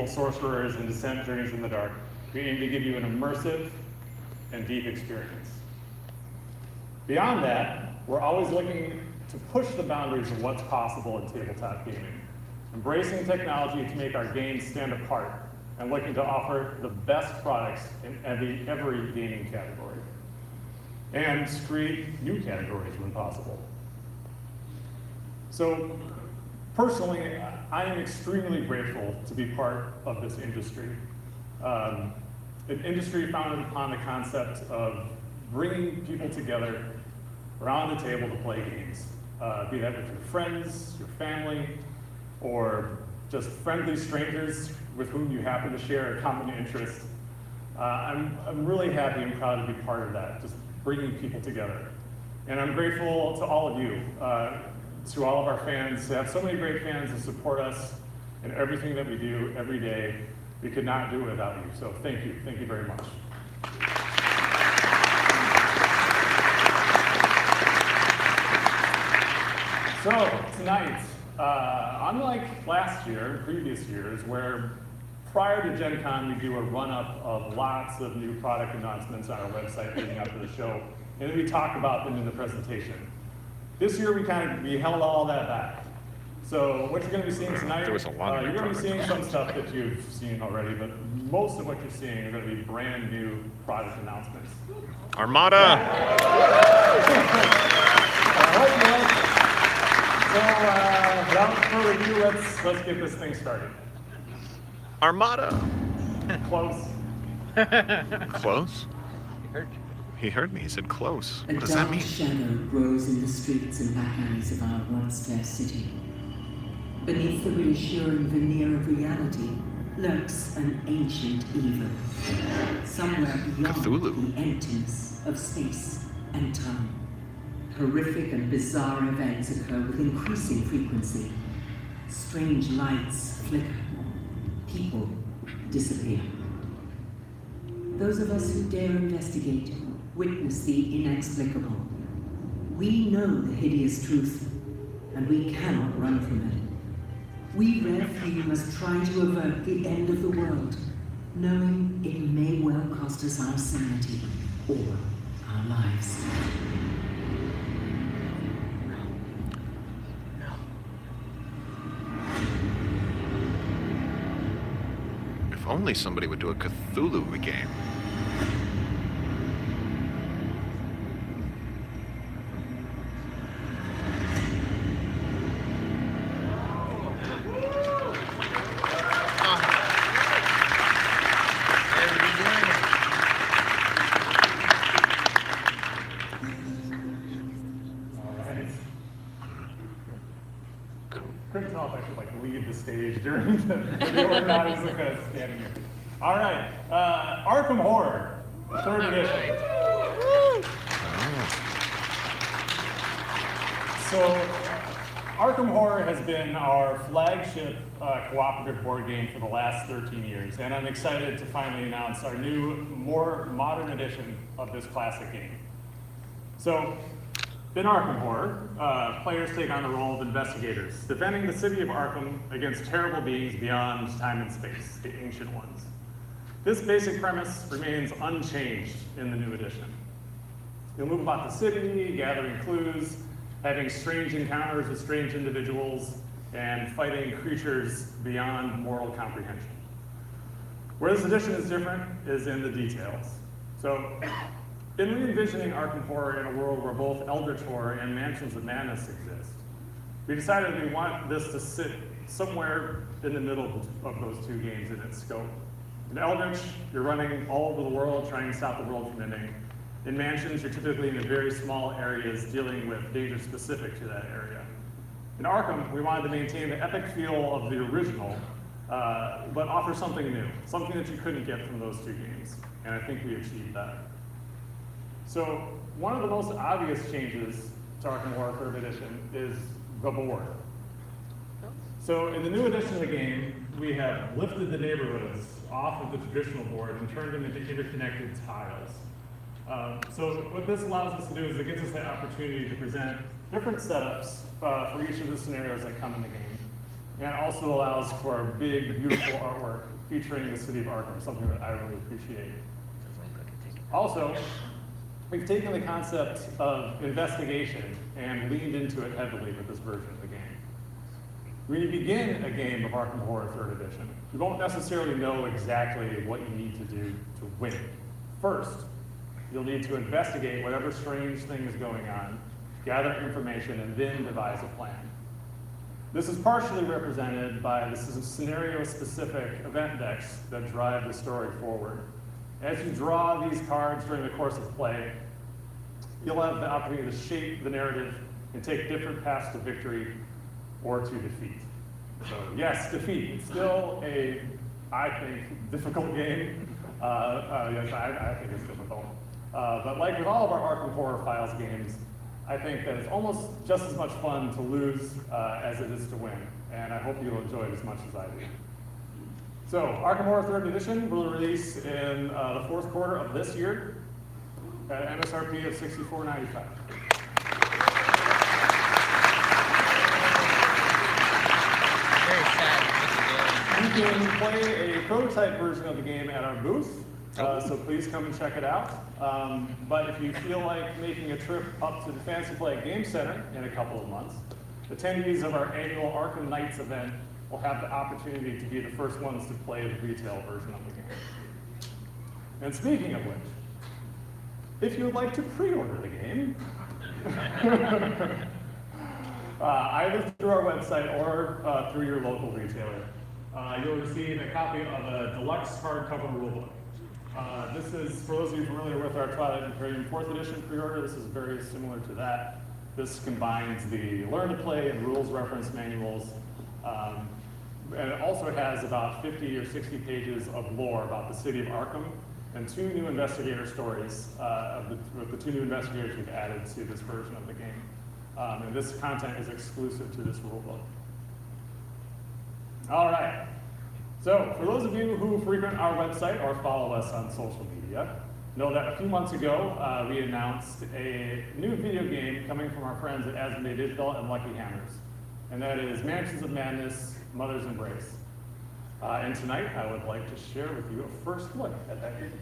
Sorcerers and Descent Journeys in the Dark, we aim to give you an immersive and deep experience. Beyond that, we're always looking to push the boundaries of what's possible in tabletop gaming, embracing technology to make our games stand apart, and looking to offer the best products in every gaming category, and create new categories when possible. So, personally, I am extremely grateful to be part of this industry. An industry founded upon the concept of bringing people together around the table to play games, be that with your friends, your family, or just friendly strangers with whom you happen to share a common interest. I'm really happy and proud to be part of that, just bringing people together. And I'm grateful to all of you, to all of our fans, to have so many great fans who support us in everything that we do every day. We could not do it without you, so thank you very much. So tonight, unlike last year, previous years, where prior to Gen Con we do a run-up of lots of new product announcements on our website leading up to the show, and then we talk about them in the presentation. This year we held all that back. So what you're going to be seeing tonight, There was a lot of you're going to be seeing some stuff that you've seen already, but most of what you're seeing are going to be brand new product announcements. Armada! I hope you like it. So without further ado, let's get this thing started. Armada! Close. Close? He heard me. He said close. What does that mean? A dark shadow grows in the streets and back alleys of our once fair city. Beneath the reassuring veneer of reality lurks an ancient evil. Somewhere beyond Cthulhu. the emptiness of space and time. Horrific and bizarre events occur with increasing frequency. Strange lights flicker. People disappear. Those of us who dare investigate witness the inexplicable. We know the hideous truth, and we cannot run from it. We rare few must try to avert the end of the world, knowing it may well cost us our sanity or our lives. If only somebody would do a Cthulhu game. Couldn't tell if I should leave the stage during the or not. I was kind of standing here. All right, Arkham Horror, 3rd edition. So, Arkham Horror has been our flagship cooperative board game for the last 13 years, and I'm excited to finally announce our new, more modern edition of this classic game. So, in Arkham Horror, players take on the role of investigators, defending the city of Arkham against terrible beings beyond time and space, the ancient ones. This basic premise remains unchanged in the new edition. You'll move about the city, gathering clues, having strange encounters with strange individuals, and fighting creatures beyond moral comprehension. Where this edition is different is in the details. So, in re-envisioning Arkham Horror in a world where both Eldritch Horror and Mansions of Madness exist, we decided we want this to sit somewhere in the middle of those two games in its scope. In Eldritch, you're running all over the world trying to stop the world from ending. In Mansions, you're typically in very small areas dealing with danger specific to that area. In Arkham, we wanted to maintain the epic feel of the original, but offer something new, something that you couldn't get from those two games, and I think we achieved that. So, one of the most obvious changes to Arkham Horror 3rd edition is the board. So, in the new edition of the game, we have lifted the neighborhoods off of the traditional board and turned them into interconnected tiles. So what this allows us to do is it gives us the opportunity to present different setups for each of the scenarios that come in the game. and also allows for big, beautiful artwork featuring the city of Arkham, something that I really appreciate. Also, we've taken the concept of investigation and leaned into it heavily with this version of the game. When you begin a game of Arkham Horror 3rd Edition, you won't necessarily know exactly what you need to do to win. First, you'll need to investigate whatever strange thing is going on, gather information, and then devise a plan. This is partially represented by the scenario-specific event decks that drive the story forward. As you draw these cards during the course of play, you'll have the opportunity to shape the narrative and take different paths to victory or to defeat. So yes, defeat. It's still a, I think, difficult game. Yes, I think it's difficult. But like with all of our Arkham Horror Files games, I think that it's almost just as much fun to lose as it is to win. And I hope you'll enjoy it as much as I do. So Arkham Horror 3rd Edition will release in the 4th quarter of this year at MSRP of $64.95. You can play a prototype version of the game at our booth, so please come and check it out. But if you feel like making a trip up to the Fantasy Flight Game Center in a couple of months, attendees of our annual Arkham Nights event will have the opportunity to be the first ones to play the retail version of the game. And speaking of which, if you would like to pre-order the game, either through our website or through your local retailer, you'll receive a copy of a deluxe hardcover rulebook. This is, for those of you familiar with our Twilight Imperium 4th Edition pre-order, this is very similar to that. This combines the Learn to Play and rules reference manuals, and it also has about 50 or 60 pages of lore about the city of Arkham and 2 new investigator stories with the 2 new investigators we've added to this version of the game. And this content is exclusive to this rulebook. All right. So, for those of you who frequent our website or follow us on social media, know that a few months ago, we announced a new video game coming from our friends at Asmodee Digital and Lucky Hammers. And that is Mansions of Madness, Mother's Embrace. And tonight, I would like to share with you a first look at that game.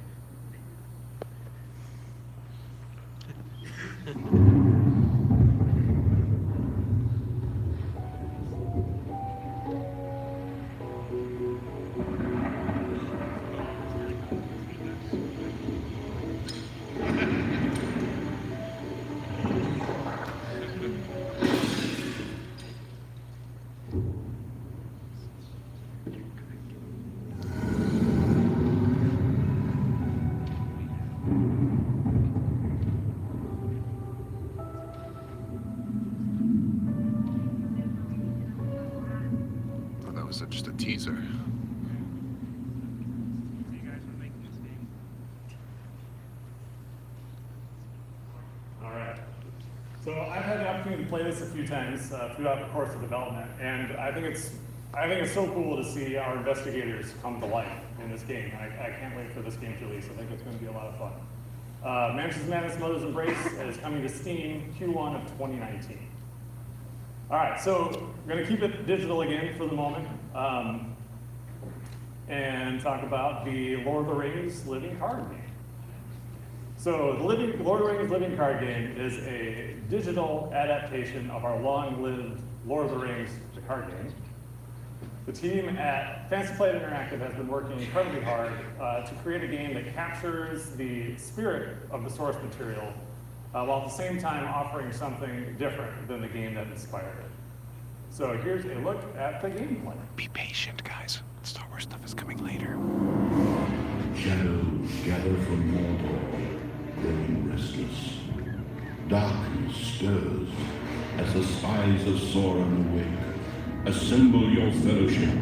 Just a teaser. All right. So I've had the opportunity to play this a few times throughout the course of development, and I think it's so cool to see our investigators come to life in this game. I can't wait for this game to release. I think it's going to be a lot of fun. Mansions of Madness, Mother's Embrace is coming to Steam Q1 of 2019. All right, so we're going to keep it digital again for the moment, and talk about the Lord of the Rings living card game. So the Lord of the Rings living card game is a digital adaptation of our long-lived Lord of the Rings the card game. The team at Fantasy Flight Interactive has been working incredibly hard to create a game that captures the spirit of the source material while at the same time offering something different than the game that inspired it. So here's a look at the gameplay. Be patient, guys. Star Wars stuff is coming later. Shadows gather from Mordor, growing restless. Darkness stirs as the spies of Sauron awake. Assemble your fellowship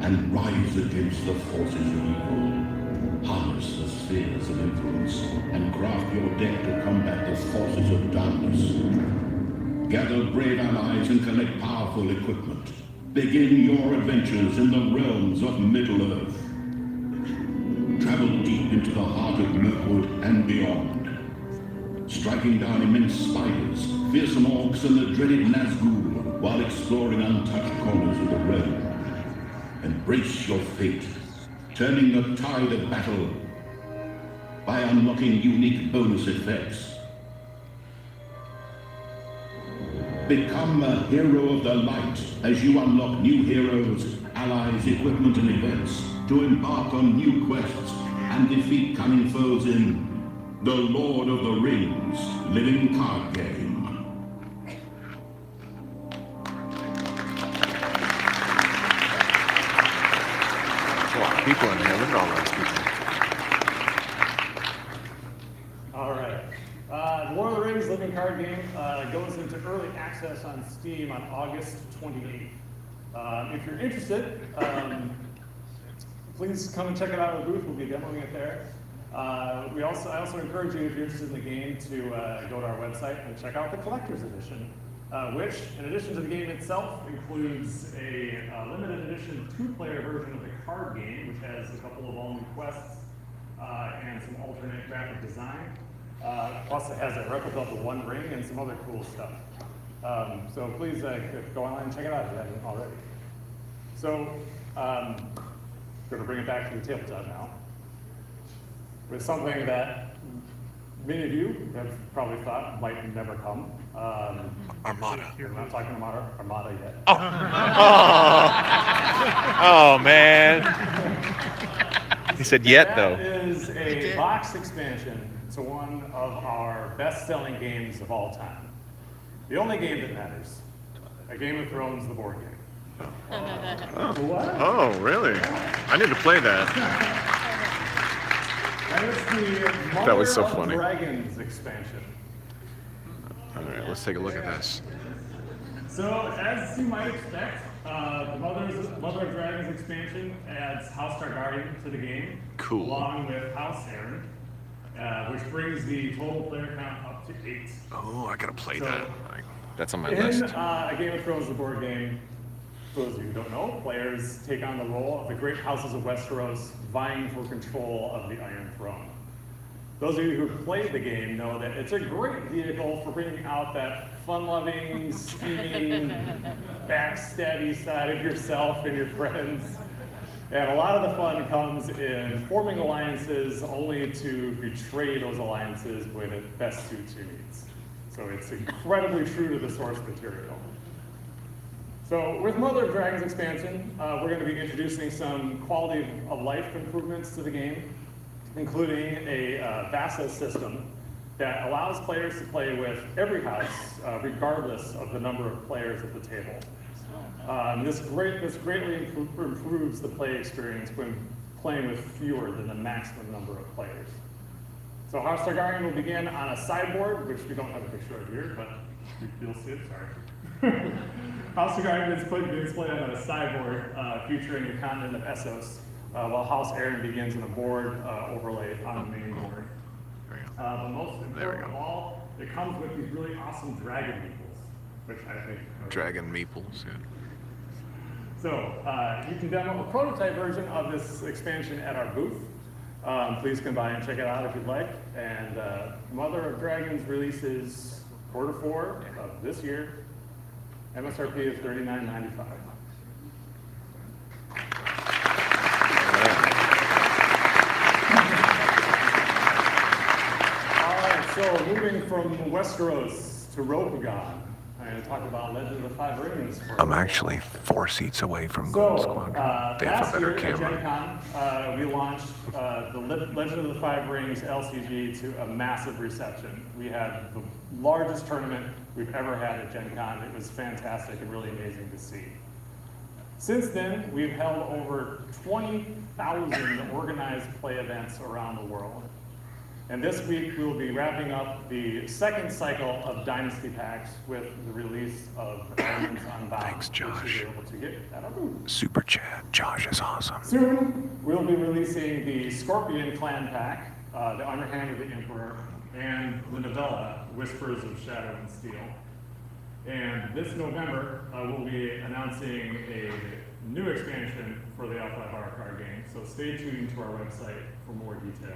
and rise against the forces of evil. Harness the spheres of influence and craft your deck to combat the forces of darkness. Gather brave allies and collect powerful equipment. Begin your adventures in the realms of Middle-earth. Travel deep into the heart of Mirkwood and beyond. Striking down immense spiders, fearsome orcs, and the dreaded Nazgul while exploring untouched corners of the realm. and brace your fate, turning the tide of battle by unlocking unique bonus effects. Become a hero of the light as you unlock new heroes, allies, equipment, and events to embark on new quests and defeat cunning foes in The Lord of the Rings living card game. There's a lot of people in here. Look at all those people. All right. The Lord of the Rings living card game goes into early access on Steam on August 28th. If you're interested, please come and check it out at the booth. We'll be demoing it there. I also encourage you, if you're interested in the game, to go to our website and check out the Collector's Edition, which, in addition to the game itself, includes a limited edition 2-player version of the card game, which has a couple of all-new quests and some alternate graphic design. Plus, it has a replica of the One Ring and some other cool stuff. So please go online and check it out if you haven't already. So, going to bring it back to the tabletop now, with something that many of you have probably thought might never come. Armada. We're not talking about Armada yet. Oh, oh man. He said yet, though. That is a box expansion to one of our best-selling games of all time. The only game that matters. A Game of Thrones, the board game. What? Oh, really? I need to play that. That is the That was so Mother of funny. Dragons expansion. All right, let's take a look at this. So, as you might expect, the Mother of Dragons expansion adds House Targaryen to the game, Cool. along with House Aaron, which brings the total player count up to 8. Oh, I gotta play So, that. That's on my In list. A Game of Thrones, the board game, for those of you who don't know, players take on the role of the great houses of Westeros, vying for control of the Iron Throne. Those of you who played the game know that it's a great vehicle for bringing out that fun-loving, scheming, backstabby side of yourself and your friends. And a lot of the fun comes in forming alliances only to betray those alliances when it best suits your needs. So it's incredibly true to the source material. So with Mother of Dragons expansion, we're going to be introducing some quality of life improvements to the game, including a vassal system that allows players to play with every house, regardless of the number of players at the table. This greatly improves the play experience when playing with fewer than the maximum number of players. So House Targaryen will begin on a sideboard, which we don't have a picture of here, but you'll see it, sorry. House Targaryen is played on a sideboard featuring the continent of Essos, while House Aaron begins in a board overlay on the main board. But most important of all, it comes with these really awesome dragon meeples, which I think Dragon meeples, yeah. So you can demo a prototype version of this expansion at our booth. Please come by and check it out if you'd like. And Mother of Dragons releases Q4 of this year. MSRP is $39.95. All right, so moving from Westeros to Rokugan, I'm going to talk about Legend of the Five Rings. I'm actually 4 seats away from Gold Squad. They have Last a better year at camera. Gen Con, we launched the Legend of the Five Rings LCG to a massive reception. We had the largest tournament we've ever had at Gen Con. It was fantastic and really amazing to see. Since then, we've held over 20,000 organized play events around the world. And this week, we will be wrapping up the second cycle of Dynasty Packs with the release of Elements Unbound. Thanks, Josh. Which you'll be able to get at our booth. Super chat. Josh is awesome. Soon, we'll be releasing the Scorpion Clan Pack, the Underhand of the Emperor, and the novella, Whispers of Shadow and Steel. And this November, we'll be announcing a new expansion for the L5R card game, so stay tuned to our website for more details.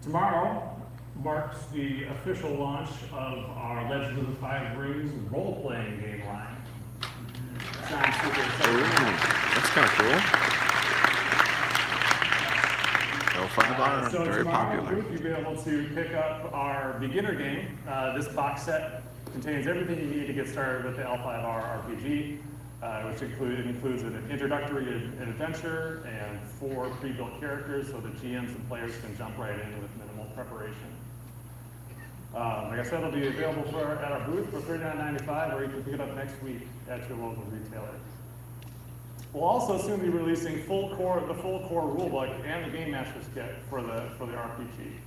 Tomorrow marks the official launch of our Legend of the Five Rings role-playing game line. I'm super excited. Ooh, that's kind of cool. L5R, So very tomorrow popular. you'll be able to pick up our beginner game. This box set contains everything you need to get started with the L5R RPG, which includes an introductory adventure and 4 pre-built characters so that GMs and players can jump right in with minimal preparation. Like I said, it'll be available at our booth for $39.95, or you can pick it up next week at your local retailer. We'll also soon be releasing the full core rulebook and the Game Master's Kit for the RPG.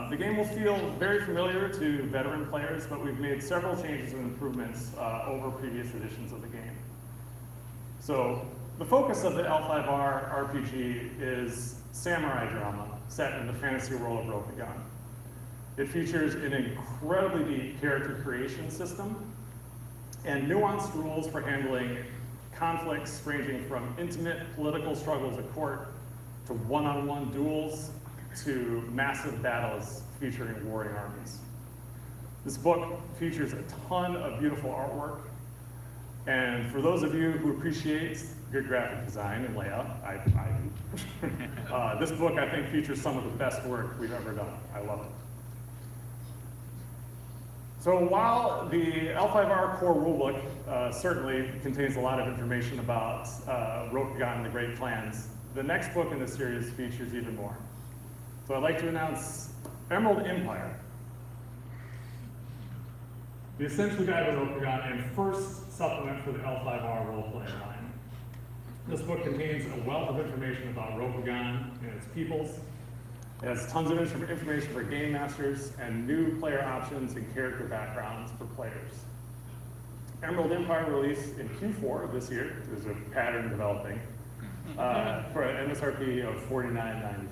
The game will feel very familiar to veteran players, but we've made several changes and improvements over previous editions of the game. So the focus of the L5R RPG is samurai drama set in the fantasy world of Rokugan. It features an incredibly deep character creation system and nuanced rules for handling conflicts ranging from intimate political struggles at court to one-on-one duels to massive battles featuring warring armies. This book features a ton of beautiful artwork, and for those of you who appreciate good graphic design and layout, I do, this book I think features some of the best work we've ever done. I love it. So while the L5R core rulebook certainly contains a lot of information about Rokugan and the Great Clans, the next book in the series features even more. So I'd like to announce Emerald Empire, the essential guide to Rokugan and first supplement for the L5R role-playing line. This book contains a wealth of information about Rokugan and its peoples. It has tons of information for game masters and new player options and character backgrounds for players. Emerald Empire released in Q4 of this year. There's a pattern developing for an MSRP of $49.95.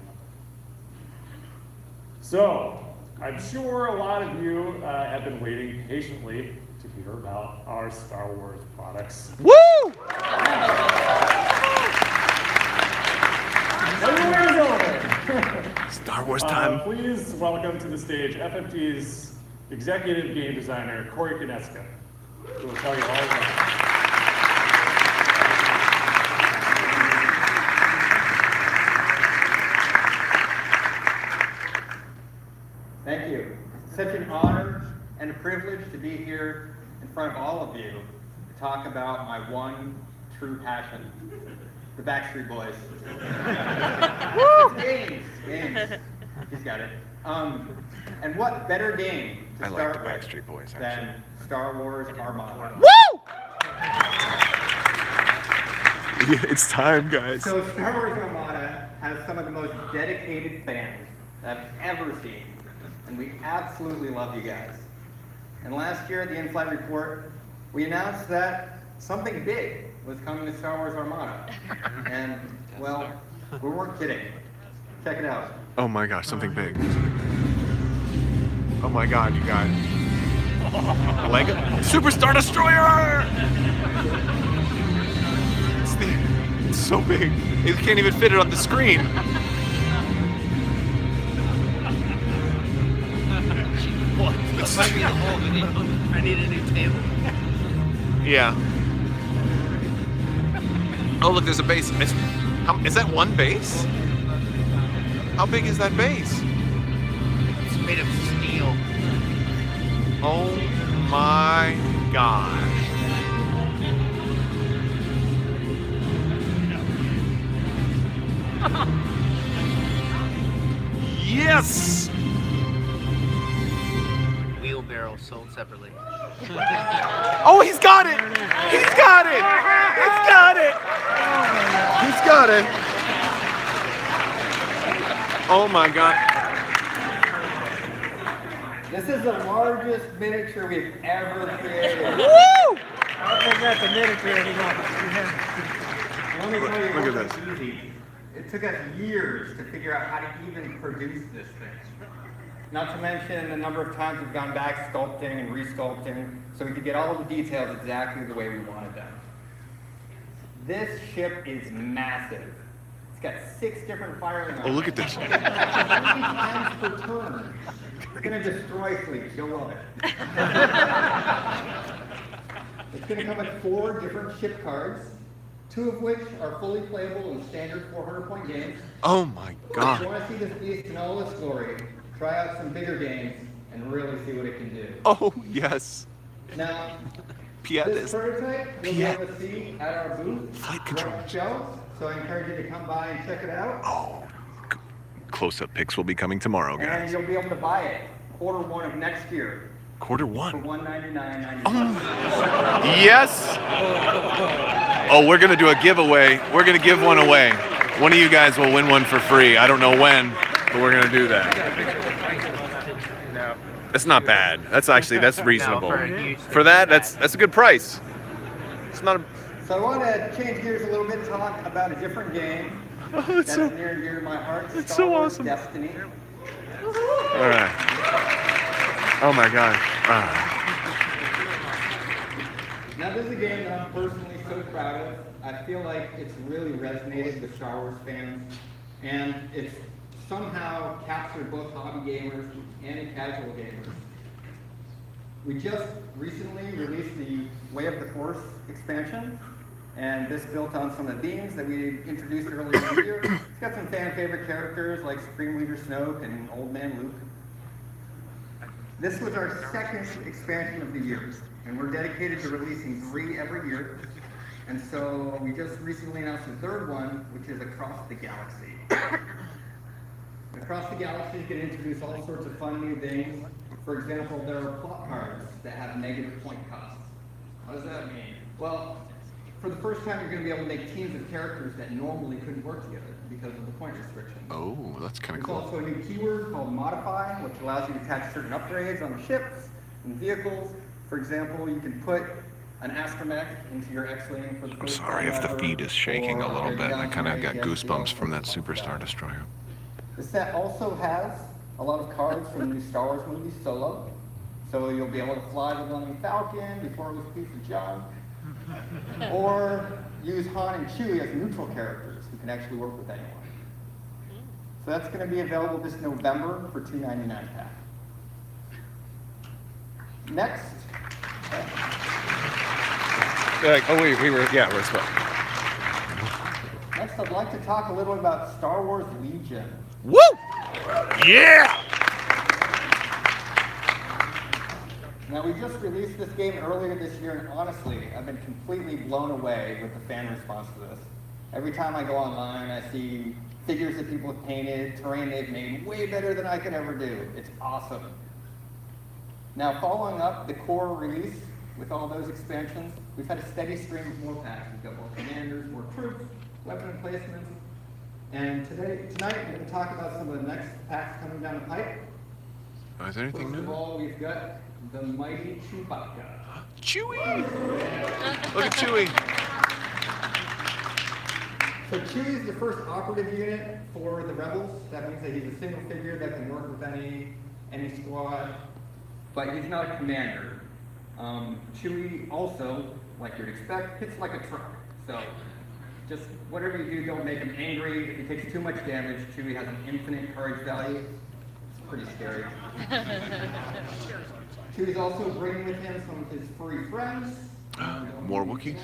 So, I'm sure a lot of you have been waiting patiently to hear about our Star Wars products. Woo! Star Wars time. Please welcome to the stage FFG's executive game designer, Corey Koneska, who will tell you all about it. Thank you. It's such an honor and a privilege to be here in front of all of you to talk about my one true passion, the Backstreet Boys. Games. He's got it. And what better game to I like start the with Backstreet Boys, actually. than Star Wars Armada? Woo! It's time, guys. So Star Wars Armada has some of the most dedicated fans I've ever seen, and we absolutely love you guys. And last year at the In-Flight Report, we announced that something big was coming to Star Wars Armada. And, well, we weren't kidding. Check it out. Oh my gosh, something big. Oh my god, you guys. Lego Superstar Destroyer! It's so big. You can't even fit it on the screen. What? That might be the whole video. I need a new table. Yeah. Oh look, there's a base. Is that one base? How big is that base? It's made of steel. Oh my gosh. Yes! Wheelbarrow sold separately. Oh, he's got it! He's got it! He's got it! He's got it! Oh my god. This is the largest miniature we've ever created. Woo! I don't think that's a miniature anymore. Let me tell you, Look at it this. wasn't easy. It took us years to figure out how to even produce this thing. Not to mention the number of times we've gone back sculpting and resculpting so we could get all of the details exactly the way we wanted them. This ship is massive. It's got 6 different firing Oh, look at this. 3 times per turn. It's going to destroy fleets. You'll love it. It's going to come with 4 different ship cards, 2 of which are fully playable in standard 400-point games. Oh my If you God. want to see this beast in all its glory, try out some bigger games and really see what it can do. Oh yes. Now, Piet this is. prototype you'll be Piet. able to see at our booth, Flight right controls. on shelves, so I encourage you to come by and check it out. Oh. Close-up pics will be coming tomorrow, And guys. you'll be able to buy it Q1 of next year Quarter for one. $199.95. Yes. Oh, we're gonna do a giveaway. We're gonna give one away. One of you guys will win one for free. I don't know when, but we're gonna do that. No. That's not bad. That's reasonable. No, for a huge For that, that's a good price. It's not a. So I want to change gears a little bit and talk about a different game Oh, that's near and dear to my heart. it's Star so Wars awesome. Destiny. All right. Oh my God. Ah. Now this is a game that I'm personally so proud of. I feel like it's really resonated with Star Wars fans, and it's somehow captured both hobby gamers and casual gamers. We just recently released the Way of the Force expansion, and this built on some of the themes that we introduced earlier in the year. It's got some fan favorite characters like Supreme Leader Snoke and Old Man Luke. This was our 2nd expansion of the year, and we're dedicated to releasing 3 every year. And so we just recently announced the 3rd one, which is Across the Galaxy. Across the Galaxy can introduce all sorts of fun new things. For example, there are plot cards that have negative point costs. What does that mean? Well, for the first time, you're going to be able to make teams of characters that normally couldn't work together because of the point restriction. Oh, that's kind of There's cool. also a new keyword called Modify, which allows you to attach certain upgrades on the ships and vehicles. For example, you can put an astromech into your X-Wing for the I'm first sorry time if the ever, feed is shaking a or little your bit. I kind of got Galaxy goosebumps STL from that for Superstar stuff. Destroyer. The set also has a lot of cards from the new Star Wars movie Solo. So you'll be able to fly the Millennium Falcon before it was a piece of junk. Or use Han and Chewie as neutral characters who can actually work with anyone. So that's going to be available this November for $2.99 pack. Next, Oh wait, we're supposed. next I'd like to talk a little about Star Wars Legion. Woo! Yeah! Now, we just released this game earlier this year, and honestly, I've been completely blown away with the fan response to this. Every time I go online, I see figures that people have painted, terrain they've made way better than I could ever do. It's awesome. Now, following up the core release with all those expansions, we've had a steady stream of more packs. We've got more commanders, more troops, weapon emplacements, and tonight we're going to talk about some of the next packs coming down the pipe. Oh, is there anything First of new? all, we've got the mighty Chewbacca. Chewie! Look at Chewie. So Chewie is the first operative unit for the Rebels. That means that he's a single figure that can work with any squad, but he's not a commander. Chewie also, like you'd expect, hits like a truck. So just whatever you do, don't make him angry. If he takes too much damage, Chewie has an infinite courage value. It's pretty scary. Chewie's also bringing with him some of his furry friends. More Wookiees?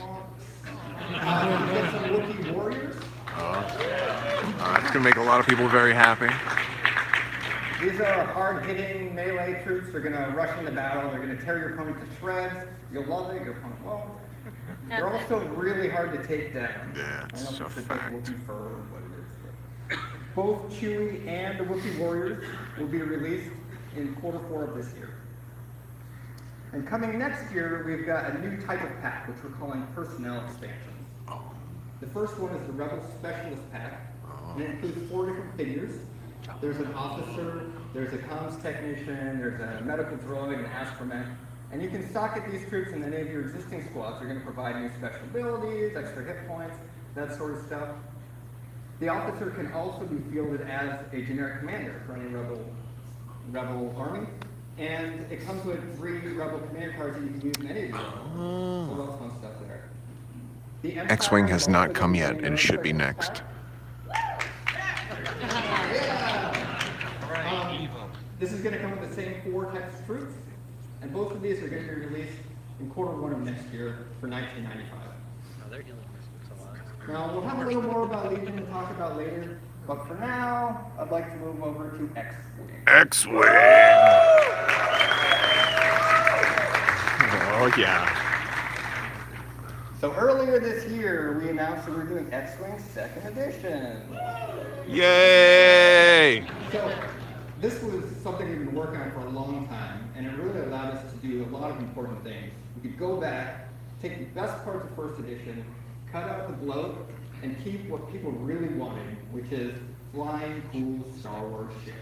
We've got some Wookiee warriors. That's gonna make a lot of people very happy. These are hard-hitting melee troops. They're going to rush into battle. They're going to tear your opponent to shreds. You'll love it. Your opponent won't. They're also really hard to take down. Yeah, I don't it's know a if it's like fact. Wookiee fur or what it is. But both Chewie and the Wookiee warriors will be released in Q4 of this year. And coming next year, we've got a new type of pack, which we're calling personnel expansions. The first one is the Rebel Specialist Pack, and it includes 4 different figures. There's an officer, there's a comms technician, there's a medical droid, an astromech, and you can socket these troops in any of your existing squads. They're going to provide new special abilities, extra hit points, that sort of stuff. The officer can also be fielded as a generic commander for any rebel army, and it comes with 3 rebel command cards that you can use in any of your armies. So lots of fun stuff there. The Empire X-Wing has is not also come getting yet their and own should be special next. pack. This is going to come with the same 4 types of troops, and both of these are going to be released in Q1 of next year for 1995. No, they're healing this a lot. Now, we'll have a little more about Legion to talk about later, but for now, I'd like to move over to X-Wing. X-Wing! Oh, yeah. So earlier this year, we announced that we're doing X-Wing 2nd Edition. Yay! So this was something we've been working on for a long time, and it really allowed us to do a lot of important things. We could go back, take the best parts of 1st edition, cut out the bloat, and keep what people really wanted, which is flying cool Star Wars ships.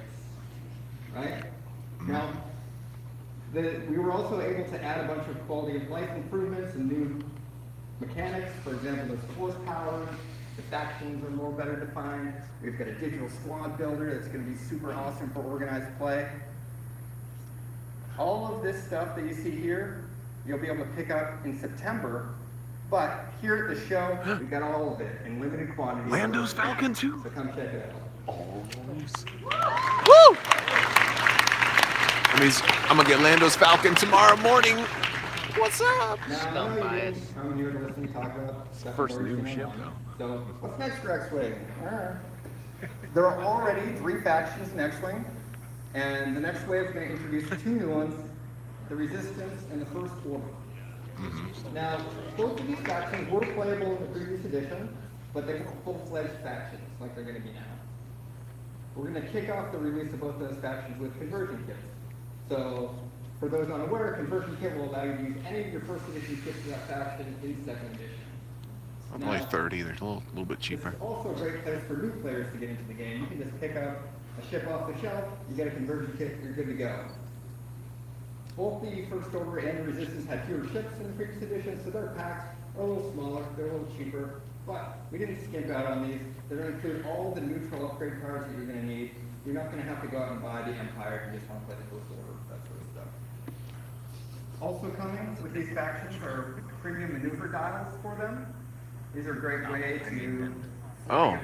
Right? Now, we were also able to add a bunch of quality of life improvements and new mechanics. For example, there's force power, the factions are more better defined. We've got a digital squad builder that's going to be super awesome for organized play. All of this stuff that you see here, you'll be able to pick up in September. But here at the show, we've got all of it in limited quantity. Lando's Falcon too? So come check it out. Woo! That means I'm gonna get Lando's Falcon tomorrow morning. What's up? Now, I know you didn't come here to listen to talk about stuff First we're new working ship, on. So, what's next for X-Wing? There are already 3 factions in X-Wing, and the next wave is going to introduce 2 new ones, the Resistance and the First Order. Now, both of these factions were playable in the previous edition, but they're full-fledged factions, like they're going to be now. We're going to kick off the release of both those factions with conversion kits. So, for those unaware, a conversion kit will allow you to use any of your 1st edition kits for that faction in 2nd edition. I'm only 30. They're a little bit cheaper. It's also a great place for new players to get into the game. You can just pick up a ship off the shelf, you get a conversion kit, you're good to go. Both the First Order and the Resistance had fewer ships in the previous edition, so their packs are a little smaller, they're a little cheaper, but we didn't skimp out on these. They're going to include all the neutral upgrade cards that you're going to need. You're not going to have to go out and buy the Empire if you just want to play the First Order, that sort of stuff. Also coming with these factions are premium maneuver dials for them. These are a great way to make your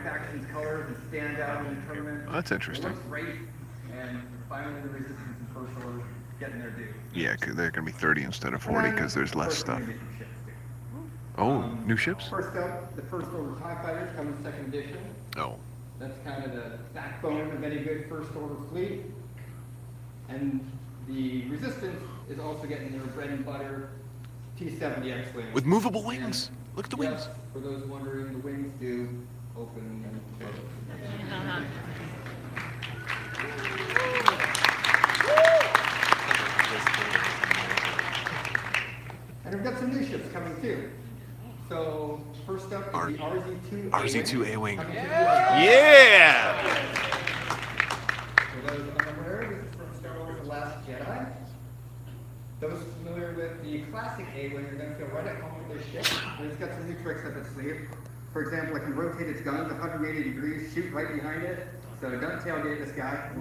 faction's colors and stand out in the tournament. That's interesting. It looks great, and finally the Resistance and First Order getting their due. Yeah, cause they're gonna be 30 instead of 40 because there's less stuff. Oh, new ships? First up, the First Order TIE Fighters come in 2nd edition. Oh. That's kind of the backbone of any good First Order fleet. And the Resistance is also getting their bread and butter T-70 X-Wing. With movable wings. Look at the wings. Yes, for those wondering, the wings do open and close. And we've got some new ships coming too. So first up is the RZ-2 RZ-2 A-Wing. Yeah! Yeah! For those unaware, this is from Star Wars The Last Jedi. Those familiar with the classic A-Wing are going to feel right at home with their ship. And it's got some new tricks up its sleeve. For example, it can rotate its guns 180 degrees, shoot right behind it. So don't tailgate this guy.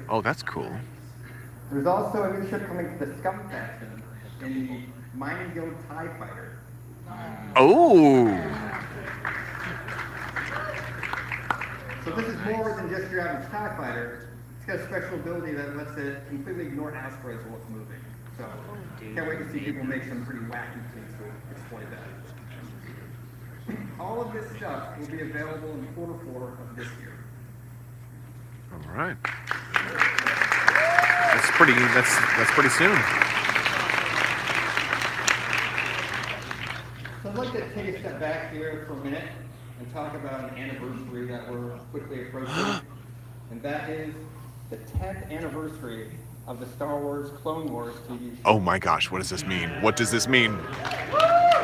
Oh, that's cool. There's also a new ship coming to the Scum faction in the Mining Guild TIE Fighter. Oh! So this is more than just your average TIE Fighter. It's got a special ability that lets it completely ignore asteroids while it's moving. So can't wait to see people make some pretty wacky things to exploit that. All of this stuff will be available in Q4 of this year. All right. That's pretty soon. So I'd like to take a step back here for a minute and talk about an anniversary that we're quickly approaching. And that is the 10th anniversary of the Star Wars Clone Wars TV show. Oh my gosh, what does this mean? What does this mean?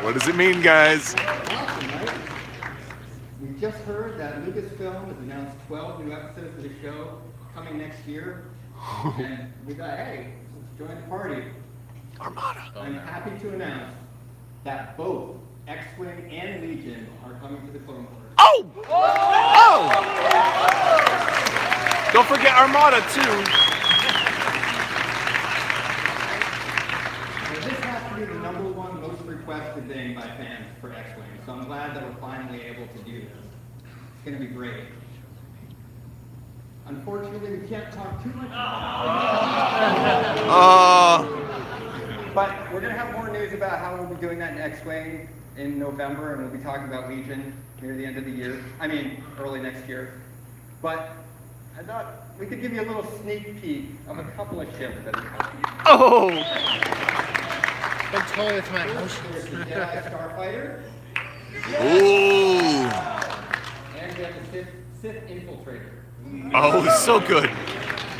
What does it mean, guys? Awesome, right? We just heard that Lucasfilm has announced 12 new episodes of the show coming next year. And we thought, hey, let's join the party. Armada. I'm happy to announce that both X-Wing and Legion are coming to the Clone Wars. Oh! Oh! Don't forget Armada, too. Now, this has to be the #1 most requested thing by fans for X-Wing, so I'm glad that we're finally able to do this. It's going to be great. Unfortunately, we can't talk too much about But we're going to have more news about how we'll be doing that in X-Wing in November, and we'll be talking about Legion near the end of the year. I mean, early next year. But I thought we could give you a little sneak peek of a couple of ships that are coming. Oh! Don't toy with my house. There's the Jedi Starfighter, Ooh! and we have the Sith Infiltrator. Oh, so good.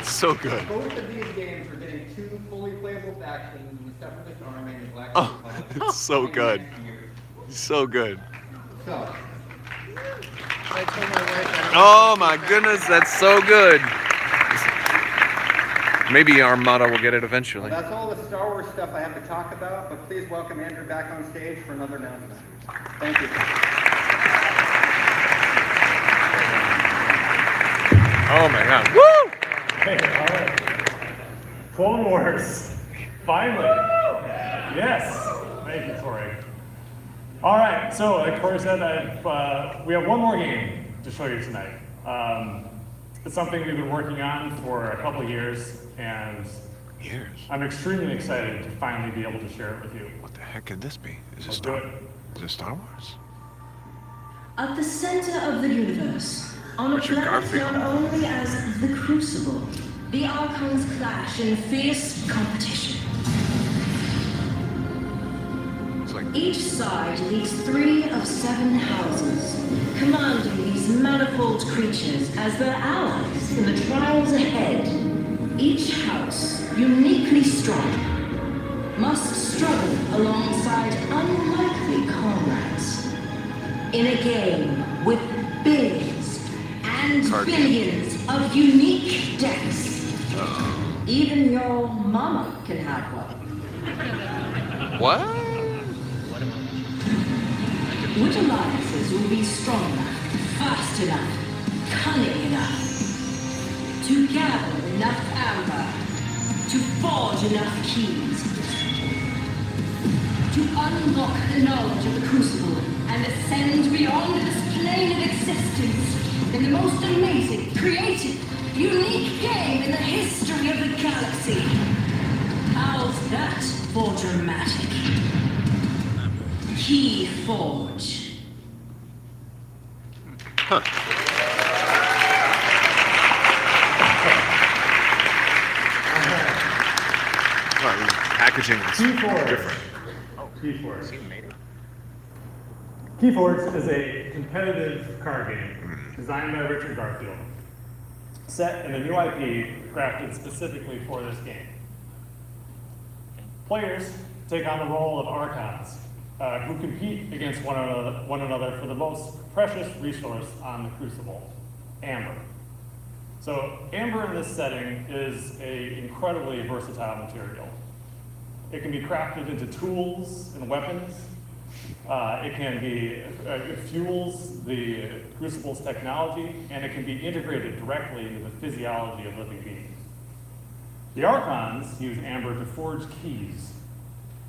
So good. Both of these games are getting 2 fully playable factions in the Separatist Army and the Black Oh, Republic. it's so good. So good. So, I told my wife. Oh my goodness, that's so good. Maybe Armada will get it eventually. that's all the Star Wars stuff I have to talk about, but please welcome Andrew back on stage for another announcement. Thank you. Oh my god. Woo! Hey, all right. Clone Wars. Finally. Yes. Thank you, Tori. All right. So, like Tori said, we have one more game to show you tonight. It's something we've been working on for a couple of years, and I'm extremely excited to finally be able to share it with you. What the heck could this be? Is Let's it do Star? it. Is it Star Wars? At the center of the universe, on a Richard planet Garfield. known only as the Crucible, the Archons clash in fierce competition. It's like Each side leads 3 of 7 houses, commanding these manifold creatures as their allies in the trials ahead. Each house, uniquely strong, must struggle alongside unlikely comrades in a game with billions and Card game. billions of unique decks. Even your mama can have one. what? Which alliances will be strong enough, fast enough, cunning enough to gather enough amber, to forge enough keys, to unlock the knowledge of the Crucible and ascend beyond this plane of existence in the most amazing, creative, unique game in the history of the galaxy. How's that for dramatic? Key Forge. Well, the packaging is Keyforge. different. Keyforge. Keyforge is a competitive card game designed by Richard Garfield, set in a new IP crafted specifically for this game. Players take on the role of Archons, who compete against one another for the most precious resource on the Crucible, amber. So amber in this setting is an incredibly versatile material. It can be crafted into tools and weapons. It fuels the Crucible's technology, and it can be integrated directly into the physiology of living beings. The Archons use amber to forge keys,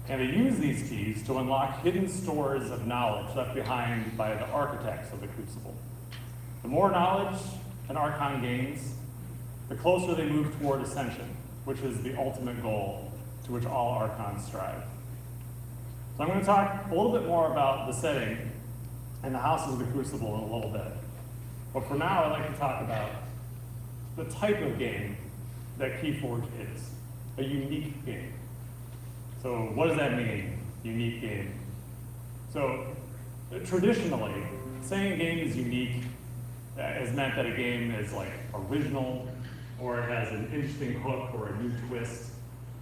and they use these keys to unlock hidden stores of knowledge left behind by the architects of the Crucible. The more knowledge an Archon gains, the closer they move toward ascension, which is the ultimate goal to which all Archons strive. So I'm going to talk a little bit more about the setting and the houses of the Crucible in a little bit. But for now, I'd like to talk about the type of game that Keyforge is, a unique game. So what does that mean, unique game? So traditionally, saying a game is unique has meant that a game is like original, or it has an interesting hook or a new twist,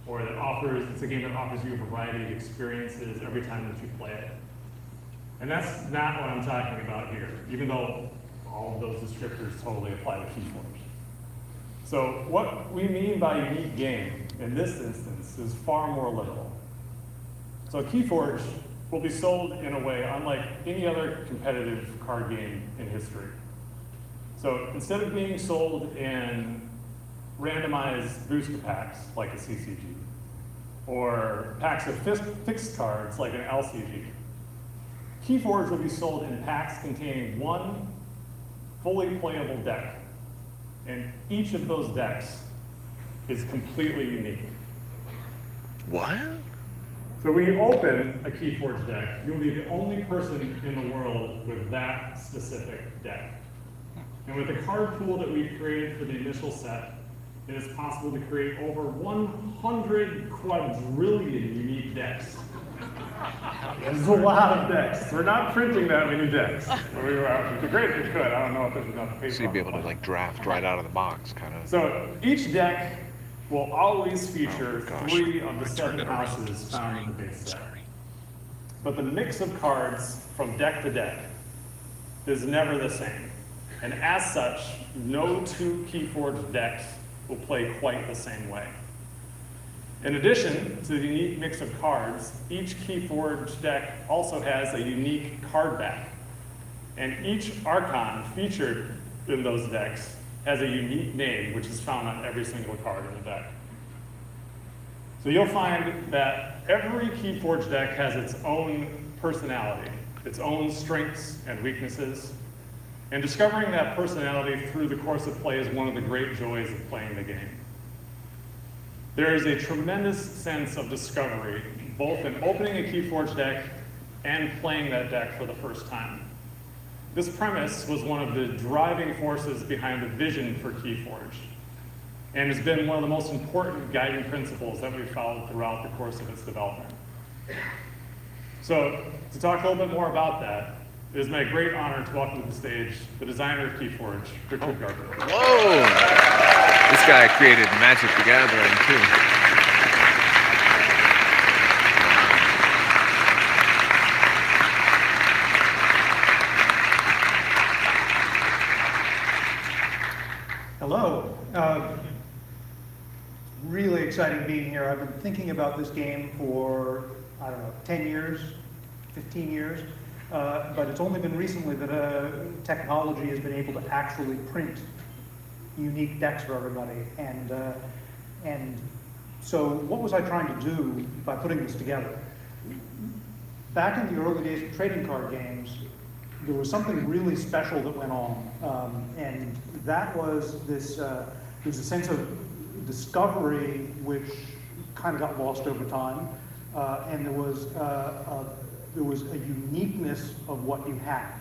or that it's a game that offers you a variety of experiences every time that you play it. And that's not what I'm talking about here, even though all of those descriptors totally apply to Keyforge. So what we mean by unique game in this instance is far more literal. So Keyforge will be sold in a way unlike any other competitive card game in history. So instead of being sold in randomized booster packs like a CCG, or packs of fixed cards like an LCG, Keyforge will be sold in packs containing one fully playable deck, and each of those decks is completely unique. What? So when you open a Keyforge deck, you'll be the only person in the world with that specific deck. And with the card pool that we've created for the initial set, it is possible to create over 100 quadrillion unique decks. There's a lot of decks. We're not printing that many decks. It'd be great if we could. I don't know if there's enough paper. So you'd be able to like draft right out of the box, kind of. So each deck will always feature gosh. 3 of the I 7 turned it around. houses found in the base set. But the mix of cards from deck to deck is never the same. And as such, no 2 Keyforge decks will play quite the same way. In addition to the unique mix of cards, each Keyforge deck also has a unique card back. And each Archon featured in those decks has a unique name, which is found on every single card in the deck. So you'll find that every Keyforge deck has its own personality, its own strengths and weaknesses. And discovering that personality through the course of play is one of the great joys of playing the game. There is a tremendous sense of discovery, both in opening a Keyforge deck and playing that deck for the first time. This premise was one of the driving forces behind the vision for Keyforge, and has been one of the most important guiding principles that we've followed throughout the course of its development. So, to talk a little bit more about that, it is my great honor to welcome to the stage the designer of Keyforge, Richard Garber. Whoa! This guy created Magic the Gathering too. Hello. Really exciting being here. I've been thinking about this game for, I don't know, 10 years, 15 years, but it's only been recently that technology has been able to actually print unique decks for everybody. And so what was I trying to do by putting this together? Back in the early days of trading card games, there was something really special that went on, and that was this. There's a sense of discovery which kind of got lost over time, and there was a uniqueness of what you had,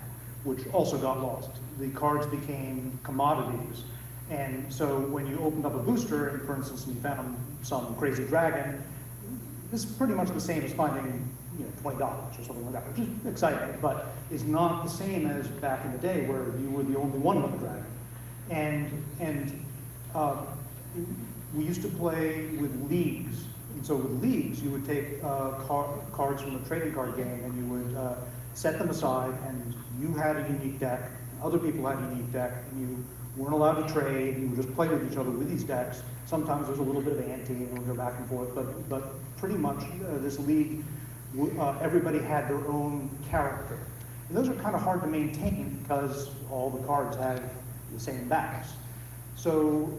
which also got lost. The cards became commodities, and so when you opened up a booster, and for instance, you found some crazy dragon, this is pretty much the same as finding, you know, $20 or something like that, which is exciting, but is not the same as back in the day where you were the only one with a dragon. And we used to play with leagues. And so with leagues, you would take cards from a trading card game and you would set them aside, and you had a unique deck, other people had a unique deck, and you weren't allowed to trade, you would just play with each other with these decks. Sometimes there's a little bit of ante and we'll go back and forth, but pretty much this league, everybody had their own character. And those are kind of hard to maintain because all the cards have the same backs. So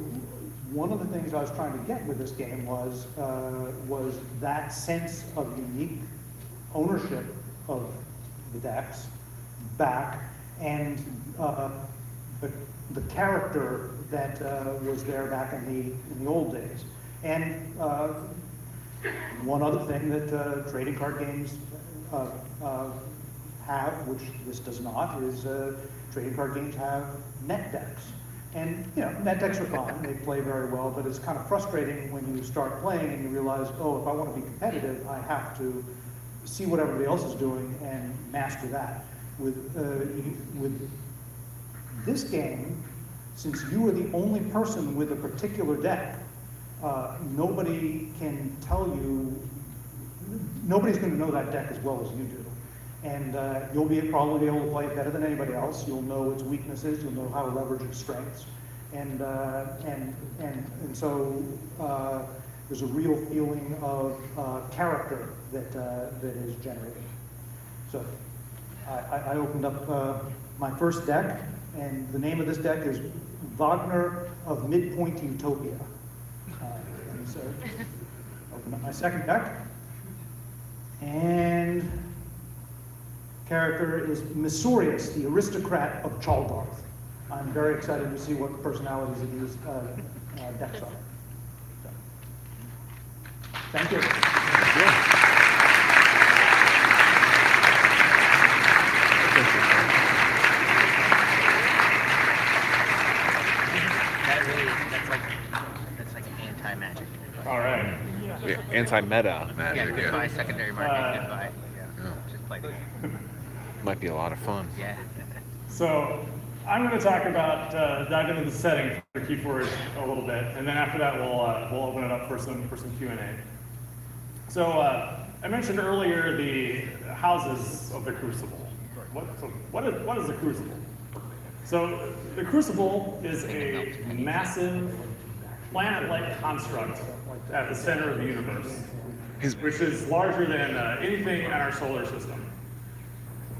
one of the things I was trying to get with this game was that sense of unique ownership of the decks back, and the character that was there back in the old days. And one other thing that trading card games have, which this does not, is trading card games have net decks. And you know, net decks are fun, they play very well, but it's kind of frustrating when you start playing and you realize, oh, if I want to be competitive, I have to see what everybody else is doing and master that. With this game, since you are the only person with a particular deck, nobody can tell you, nobody's going to know that deck as well as you do. And you'll probably be able to play it better than anybody else. You'll know its weaknesses. You'll know how to leverage its strengths, and so there's a real feeling of character that is generated. So I opened up my first deck, and the name of this deck is Wagner of Midpoint Utopia. And so open up my second deck, and character is Misorius, the aristocrat of Chalgarth. I'm very excited to see what the personalities of these decks are. So, thank you. That's like anti-magic. All right. Yeah, anti-meta Yeah, magic. goodbye, Yeah. secondary market, goodbye. Yeah, just play the game. Might be a lot of fun. Yeah. So I'm going to talk about dive into the setting for Keyforge a little bit, and then after that we'll open it up for some Q&A. So I mentioned earlier the houses of the Crucible. What is the Crucible? So the Crucible is a massive planet-like construct at the center of the universe, which is larger than anything in our solar system.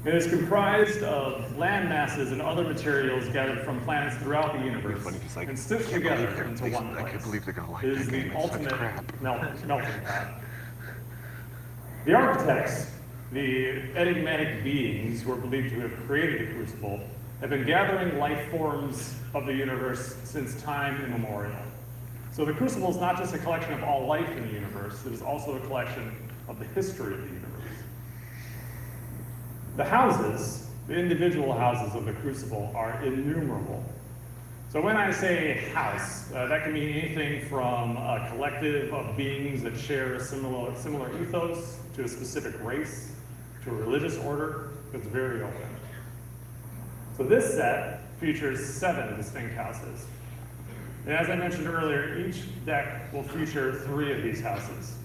It is comprised of land masses and other materials gathered from planets throughout the universe and stitched together into one place. I can't believe they're gonna like It is that game. the It's such ultimate crap. melting pot. The architects, the enigmatic beings who are believed to have created the Crucible, have been gathering life forms of the universe since time immemorial. So the Crucible is not just a collection of all life in the universe, it is also a collection of the history of the universe. The houses, the individual houses of the Crucible, are innumerable. So when I say house, that can mean anything from a collective of beings that share a similar ethos, to a specific race, to a religious order that's very open. So this set features 7 distinct houses. And as I mentioned earlier, each deck will feature 3 of these houses.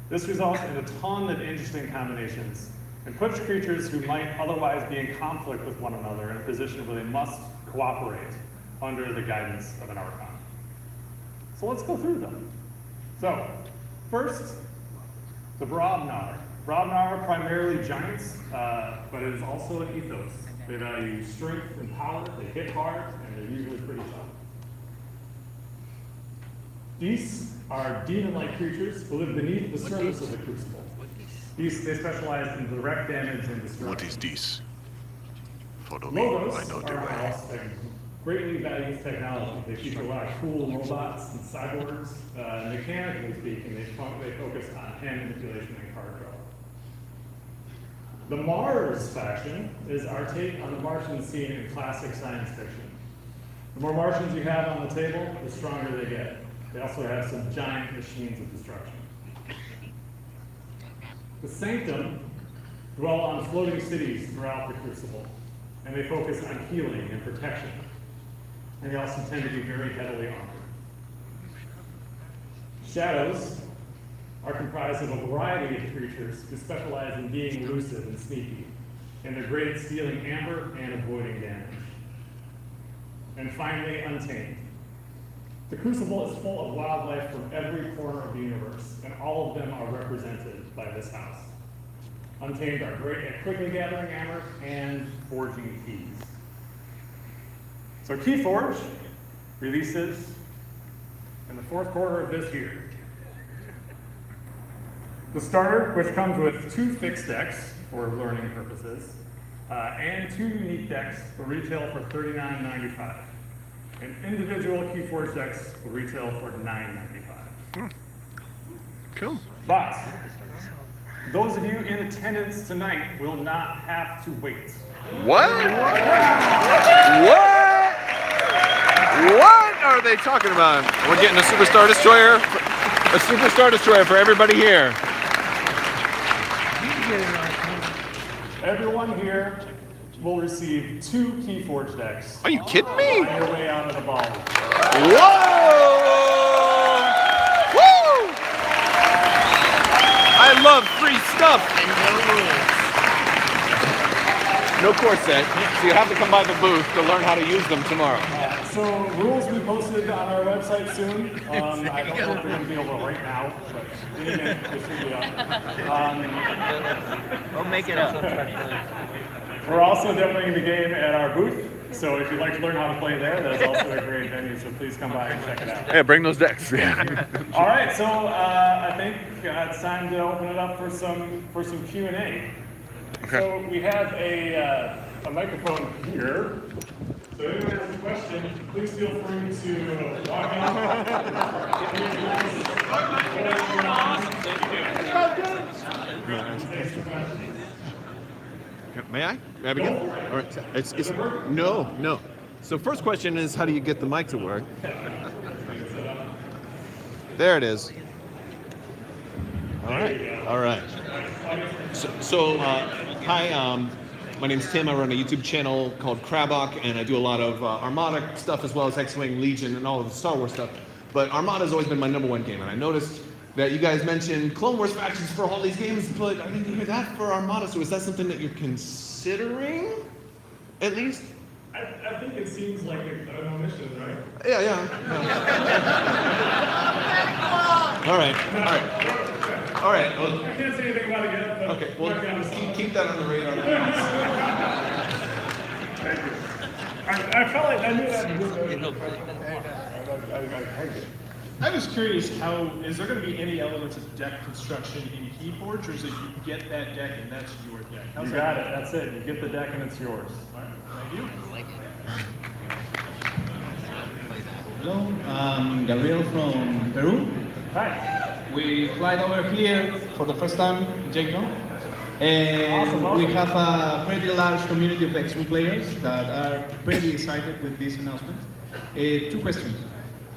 This results in a ton of interesting combinations and puts creatures who might otherwise be in conflict with one another in a position where they must cooperate under the guidance of an Archon. So let's go through them. So, first, the Brobnar. Brobnar are primarily giants, but it is also an ethos. They value strength and power, they hit hard, and they're usually pretty tough. These are demon-like creatures who live beneath the surface of the Crucible. They specialize in direct damage and destruction. What is this? Follow me. Logos I know the are a way. house that greatly values technology. They feature a lot of cool robots and cyborgs. Mechanically speaking, they focus on hand manipulation and card draw. The Mars faction is our take on the Martian scene in classic science fiction. The more Martians you have on the table, the stronger they get. They also have some giant machines of destruction. The Sanctum dwell on floating cities throughout the Crucible, and they focus on healing and protection. And they also tend to be very heavily armored. Shadows are comprised of a variety of creatures who specialize in being elusive and sneaky, and they're great at stealing amber and avoiding damage. And finally, Untamed. The Crucible is full of wildlife from every corner of the universe, and all of them are represented by this house. Untamed are great at quickly gathering amber and forging keys. So Keyforge releases in the 4th quarter of this year. The starter, which comes with 2 fixed decks for learning purposes, and 2 unique decks will retail for $39.95. And individual Keyforge decks will retail for $9.95. Cool. But those of you in attendance tonight will not have to wait. What? What? What are they talking about? We're getting a Superstar Destroyer. A Superstar Destroyer for everybody here. Everyone here will receive 2 Keyforge decks Are you kidding me? on your way out of the ball. Whoa! Woo! I love free stuff. No course set, so you have to come by the booth to learn how to use them tomorrow. So rules will be posted on our website soon. I don't know if they're going to be able right now, but any minute they should be up. We'll make it up. We're also demoing the game at our booth, so if you'd like to learn how to play there, that's also a great venue, so please come by and check it out. Yeah, bring those decks. Yeah. All right, so I think it's time to open it up for some Q&A. Okay. So we have a microphone here. So if anyone has a question, please feel free to walk in. May I? May I begin? All right. No. So first question is, how do you get the mic to work? There it is. All right. Hi, my name's Tim. I run a YouTube channel called Crabbok, and I do a lot of Armada stuff as well as X-Wing, Legion, and all of the Star Wars stuff. But Armada's always been my #1 game, and I noticed that you guys mentioned Clone Wars factions for all these games, but I didn't hear that for Armada. So is that something that you're considering, at least? I think it seems like an omission, right? Yeah. All right. Well, I can't say anything about it yet, but okay. Well, keep that on the radar. Thank you. I felt like I knew that. I was curious, is there going to be any elements of deck construction in Keyforge, or is it you get that deck and that's your deck? You got it. That's it. You get the deck and it's yours. All right, thank you. Hello, I'm Gabriel from Peru. Hi. We fly over here for the first time in Jacob. Awesome. We have a pretty large community of X-Wing players that are pretty excited with this announcement. 2 questions.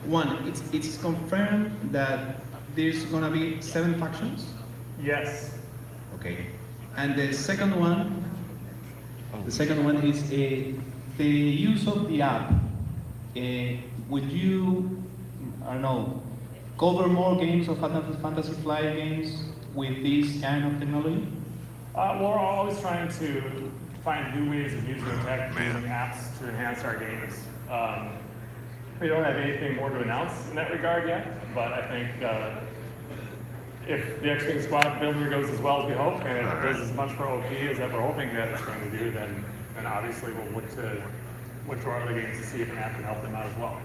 One, it's confirmed that there's gonna be 7 factions? Yes. Okay. And the second one is the use of the app. Would you, I don't know, cover more games of Fantasy Flight games with this kind of technology? We're always trying to find new ways of using tech, using apps to enhance our games. We don't have anything more to announce in that regard yet, but I think if the X-Wing Squad builder goes as well as we hope, and it does as much for OP as that we're hoping that it's going to do, then obviously we'll look to our other games to see if an app can help them out as well.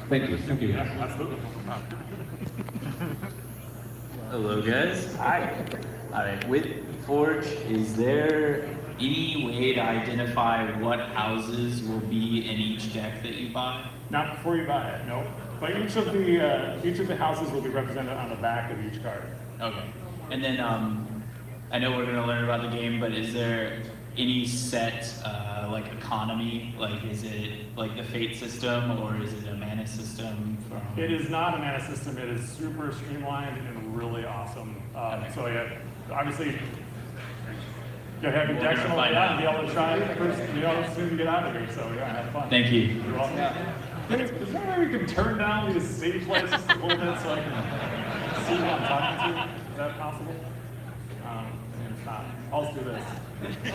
Thank you. Yeah, absolutely. Hello, guys. Hi. All right. With Forge, is there any way to identify what houses will be in each deck that you buy? Not before you buy it, no. But each of the houses will be represented on the back of each card. Okay. And then I know we're going to learn about the game, but is there any set like economy? Like, is it like the Fate system, or is it a mana system? It is not a mana system. It is super streamlined and really awesome. So yeah, obviously, you have your decks and all that, and be able to try it first, as soon as you get out of here. So yeah, have fun. Thank you. You're welcome. Is there a way we can turn down these stage lights just a little bit so I can see who I'm talking to? Is that possible? It's not. I'll just do this.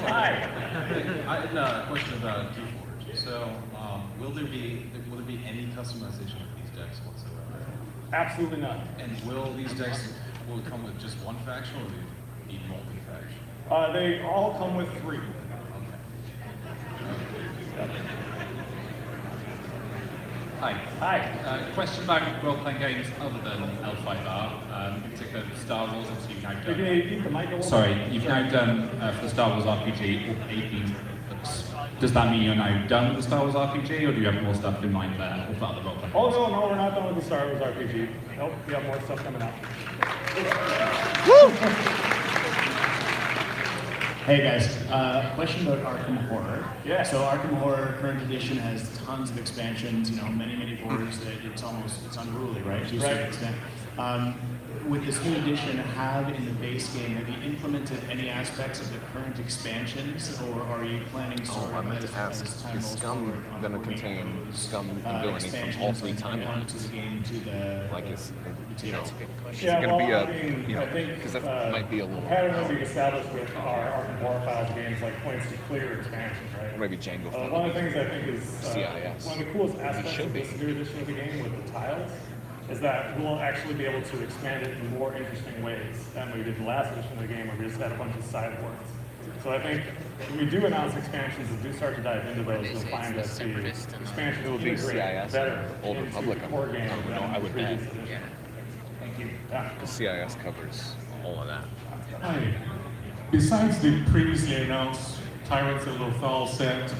Hi. A question about Keyforge. So, will there be any customization of these decks whatsoever? Absolutely none. And will these decks come with just one faction, or do you need multi-faction? They all come with 3. Hi. Hi. Question about role-playing games other than L5R, in particular Star Wars. Obviously, you've now Can you keep the mic a little Sorry, bit? you've now done for the Star Wars RPG 18 books. Does that mean you're now done with the Star Wars RPG, or do you have more stuff in mind there with other role-playing? Oh no, we're not done with the Star Wars RPG. Nope, we have more stuff coming out. Woo! Hey guys, question about Arkham Horror. Yeah. So Arkham Horror current edition has tons of expansions, many boards that it's unruly, right? To a certain extent. With this new edition, in the base game, have you implemented any aspects of the current expansions, or are you planning Is Scum going to contain Scum ability from all 3 timelines? Like is it going to be because that might be a little. The pattern that we established with our Arkham Horror Files games points to clear expansions, right? Maybe Django. One of the things I think is CIS. one of the coolest aspects of this new edition of the game with the tiles is that we'll actually be able to expand it in more interesting ways than we did the last edition of the game where we just had a bunch of sideboards. So I think when we do announce expansions and do start to dive into those, you'll find that the expansions will be better Old Republic. into the core game than I would previous bet. edition. Thank you. The CIS covers all of that. Hi. Besides the previously announced Tyrants of Lothal set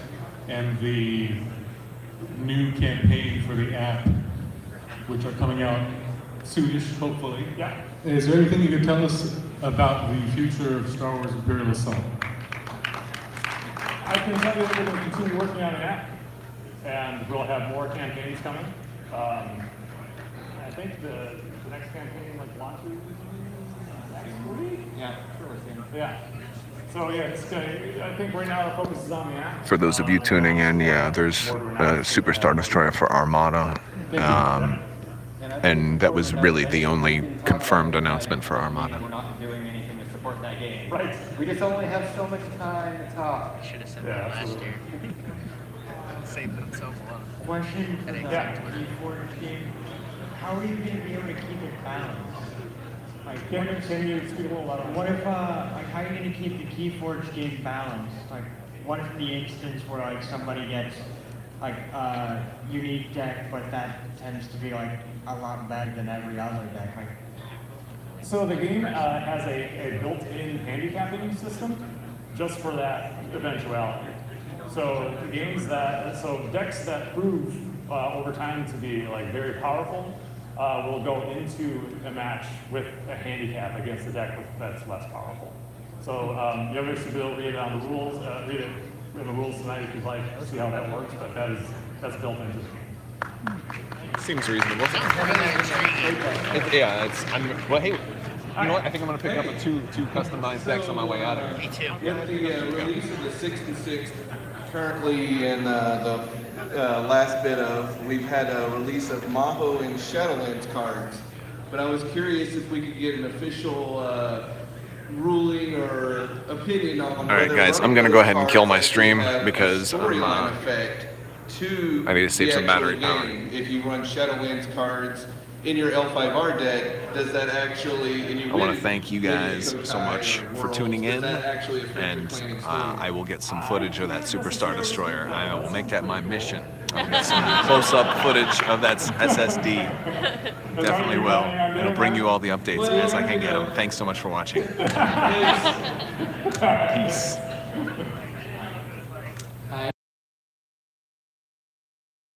and the new campaign for the app, which are coming out soonish, hopefully. Yeah. Is there anything you can tell us about the future of Star Wars Imperial Assault? I can tell you that we're going to continue working on an app, and we'll have more campaigns coming. I think the next campaign like launches next week. Yeah. Yeah. So yeah, I think right now the focus is on the app. For those of you tuning in, yeah, there's a Superstar Destroyer for Armada. And that was really the only confirmed announcement for Armada. We're not doing anything to support that game. Right. We just only have so much time to talk. Should have said that last year. Saved themselves a lot. Question for the Yeah. Keyforge game. How are you going to be able to keep it balanced? Like, Can you speak a little louder? what if, like, how are you going to keep the Keyforge game balanced? Like, what if the instance where, like, somebody gets, like, a unique deck, but that tends to be, like, a lot better than every other deck? Like, So the game has a built-in handicapping system just for that eventuality. So decks that prove over time to be like very powerful will go into a match with a handicap against a deck that's less powerful. So you obviously will read it on the rules, read it in the rules tonight if you'd like to see how that works, but that's built into the game. Seems reasonable. Well, hey, you know what? I think I'm gonna pick up two customized decks on my way out of here. Me too. With the release of the 66, currently in the last bit of, we've had a release of Maho and Shadowlands cards. But I was curious if we could get an official ruling or opinion on. All right, guys, I'm gonna go ahead and kill my stream because storyline effect to I need to save the some battery actual power. game. If you run Shadowlands cards in your L5R deck, does that actually? And you I want win to thank you guys so much for tuning in, does that actually affect your and planning I will get some footage of that Superstar Destroyer. I will make that my mission. I'll get some close-up footage of that SSD. Definitely will. It'll bring you all the updates as I can get them. Thanks so much for watching. Peace.